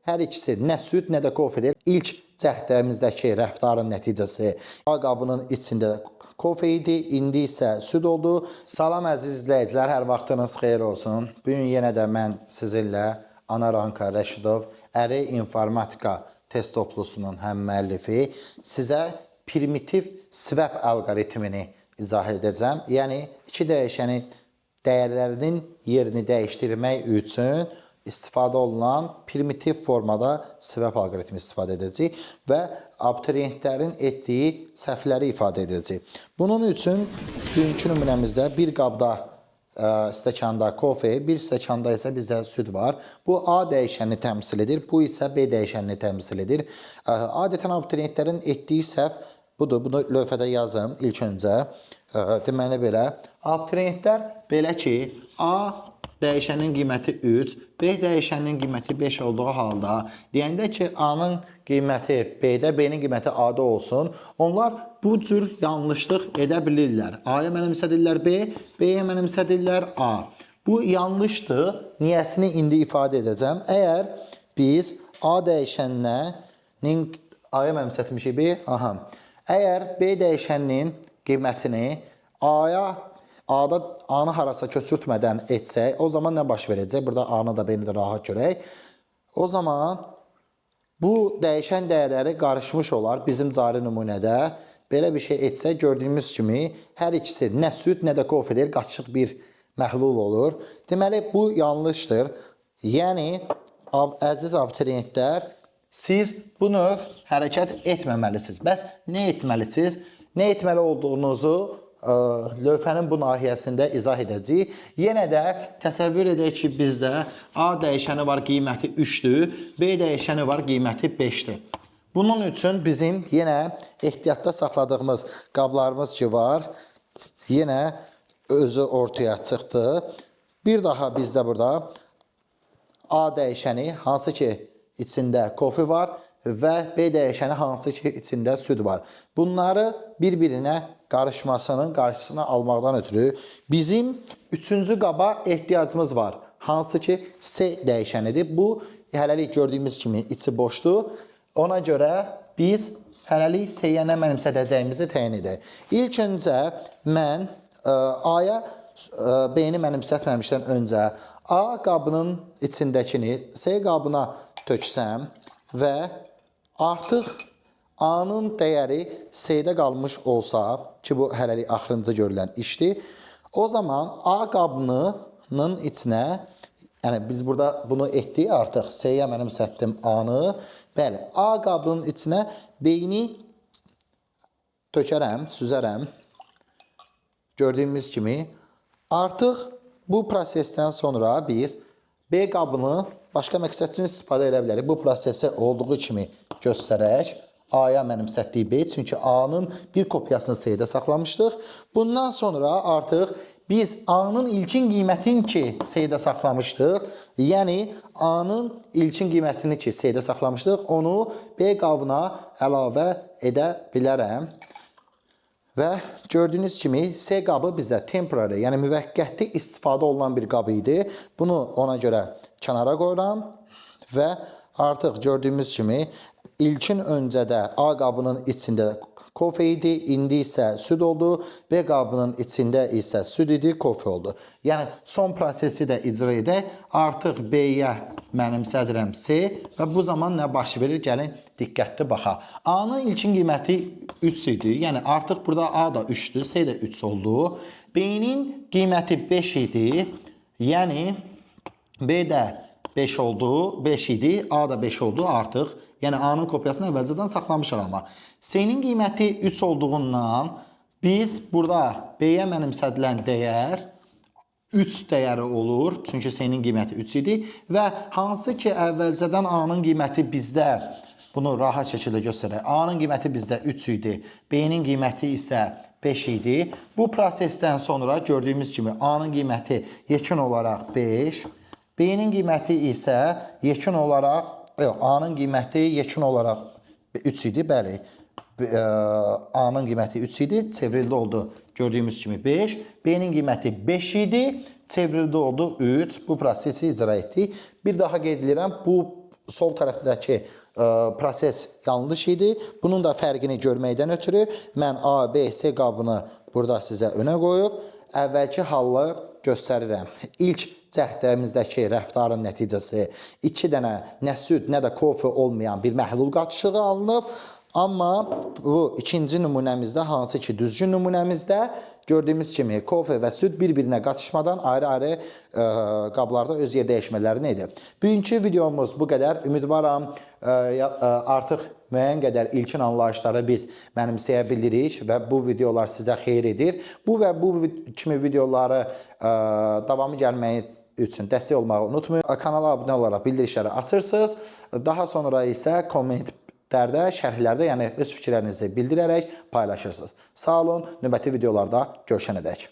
hər ikisi nə süd, nə də kofedir. İlk cəhdimizdəki rəftarın nəticəsi A qabının içində kofe idi, indi isə süd oldu. Salam əziz izləyicilər, hər vaxtınız xeyir olsun. Bugün yenə də mən sizinlə Anar Anka Rəşidov, Əri İnformatika test toplusunun həm müəllifi, sizə primitiv swap alqoritmini izah edəcəm. Yəni, iki dəyişənin dəyərlərinin yerini dəyişdirmək üçün istifadə olunan primitiv formada swap alqoritmi istifadə edəcəyik və abituriyentlərin etdiyi səhvləri ifadə edəcəyik. Bunun üçün bugünkü nümunəmizdə bir qabda stəkanda kofe, bir stəkanda isə bizə süd var. Bu A dəyişənini təmsil edir, bu isə B dəyişənini təmsil edir. Adətən abituriyentlərin etdiyi səhv budur. Bunu lövhədə yazım ilk öncə. Deməli belə, abituriyentlər belə ki, A dəyişənin qiyməti 3, B dəyişənin qiyməti 5 olduğu halda deyəndə ki, A-nın qiyməti B-də, B-nin qiyməti A-da olsun, onlar bu cür yanlışlıq edə bilirlər. A-ya mənimsədirlər B, B-yə mənimsədirlər A. Bu yanlışdır. Niyəsini indi ifadə edəcəm. Əgər biz A dəyişəninin A-ya mənimsətmişik B, əgər B dəyişəninin qiymətini A-da A-nı harasa köçürtmədən etsək, o zaman nə baş verəcək? Burada A-nı da, B-ni də rahat görək. O zaman bu dəyişən dəyərləri qarışmış olar. Bizim cari nümunədə belə bir şey etsək, gördüyümüz kimi hər ikisi nə süd, nə də kofedir, qaçıq bir məhlul olur. Deməli, bu yanlışdır. Yəni, əziz abituriyentlər, siz bu növ hərəkət etməməlisiniz. Bəs nə etməlisiniz? Nə etməli olduğunuzu lövhənin bu nahiyəsində izah edəcəyik. Yenə də təsəvvür edək ki, bizdə A dəyişəni var, qiyməti 3-dür, B dəyişəni var, qiyməti 5-dir. Bunun üçün bizim yenə ehtiyatda saxladığımız qablarımız ki var, yenə özü ortaya çıxdı. Bir daha bizdə burada A dəyişəni, hansı ki içində kofe var və B dəyişəni, hansı ki içində süd var. Bunları bir-birinə qarışmasının qarşısını almaqdan ötürü bizim üçüncü qaba ehtiyacımız var. Hansı ki C dəyişənidir. Bu, hələlik gördüyümüz kimi içi boşdur. Ona görə biz hələlik C-yə nə mənimsədəcəyimizi təyin edək. İlk öncə mən A-ya B-ni mənimsətməmişdən öncə A qabının içindəkini C qabına töksəm və artıq A-nın dəyəri C-də qalmış olsa, ki bu hələlik axırıncı görülən işdir, o zaman A qabının içinə, yəni biz burada bunu etdik artıq, C-yə mənimsətdim A-nı, bəli, A qabının içinə B-ni tökərəm, süzərəm, gördüyümüz kimi, artıq bu prosesdən sonra biz B qabını başqa məqsəd üçün istifadə edə bilərik. Bu prosesi olduğu kimi göstərək. A-ya mənimsətdiyi B, çünki A-nın bir kopyasını C-də saxlamışdıq. Bundan sonra artıq biz A-nın ilkin qiymətini ki C-də saxlamışdıq, yəni A-nın ilkin qiymətini ki C-də saxlamışdıq, onu B qabına əlavə edə bilərəm. Və gördüyünüz kimi C qabı bizə temporary, yəni müvəqqəti istifadə olunan bir qab idi. Bunu ona görə kənara qoyuram və artıq gördüyümüz kimi İlkin öncədə A qabının içində kofe idi, indi isə süd oldu. B qabının içində isə süd idi, kofe oldu. Yəni, son prosesi də icra edək. Artıq B-yə mənimsədirəm C və bu zaman nə baş verir? Gəlin, diqqətli baxaq. A-nın ilkin qiyməti 3 idi. Yəni, artıq burada A da 3-dür, C də 3 oldu. B-nin qiyməti 5 idi. Yəni, B də 5 oldu, 5 idi, A da 5 oldu artıq. Yəni, A-nın kopyasını əvvəlcədən saxlamışıq amma. C-nin qiyməti 3 olduğundan biz burada B-yə mənimsədilən dəyər 3 dəyəri olur. Çünki C-nin qiyməti 3 idi. Və hansı ki, əvvəlcədən A-nın qiyməti bizdə, bunu rahat şəkildə göstərək. A-nın qiyməti bizdə 3 idi. B-nin qiyməti isə 5 idi. Bu prosesdən sonra gördüyümüz kimi A-nın qiyməti yekun olaraq 5. B-nin qiyməti isə yekun olaraq A-nın qiyməti yekun olaraq 3 idi, bəli. A-nın qiyməti 3 idi, çevrildi oldu gördüyümüz kimi 5. B-nin qiyməti 5 idi, çevrildi oldu 3. Bu prosesi icra etdik. Bir daha qeyd edirəm, bu sol tərəfdəki proses yanlış idi. Bunun da fərqini görməkdən ötürü mən A, B, C qabını burada sizə önə qoyub əvvəlki halı göstərirəm. İlk cəhdimizdəki rəftarın nəticəsi 2 dənə nə süd, nə də kofe olmayan bir məhlul qatışığı alınıb. Amma bu ikinci nümunəmizdə, hansı ki düzgün nümunəmizdə gördüyümüz kimi kofe və süd bir-birinə qatışmadan ayrı-ayrı qablarda öz yer dəyişmələrini edib. Bugünkü videomuz bu qədər. Ümidvaram artıq müəyyən qədər ilkin anlayışları biz mənimsəyə bilirik və bu videolar sizə xeyir edir. Bu və bu kimi videoları davamı gəlməyi üçün dəstək olmağı unutmayın. Kanala abunə olaraq bildirişləri açırsınız. Daha sonra isə kommentlərdə, şərhlərdə, yəni öz fikirlərinizi bildirərək paylaşırsınız. Sağ olun, növbəti videolarda görüşənədək.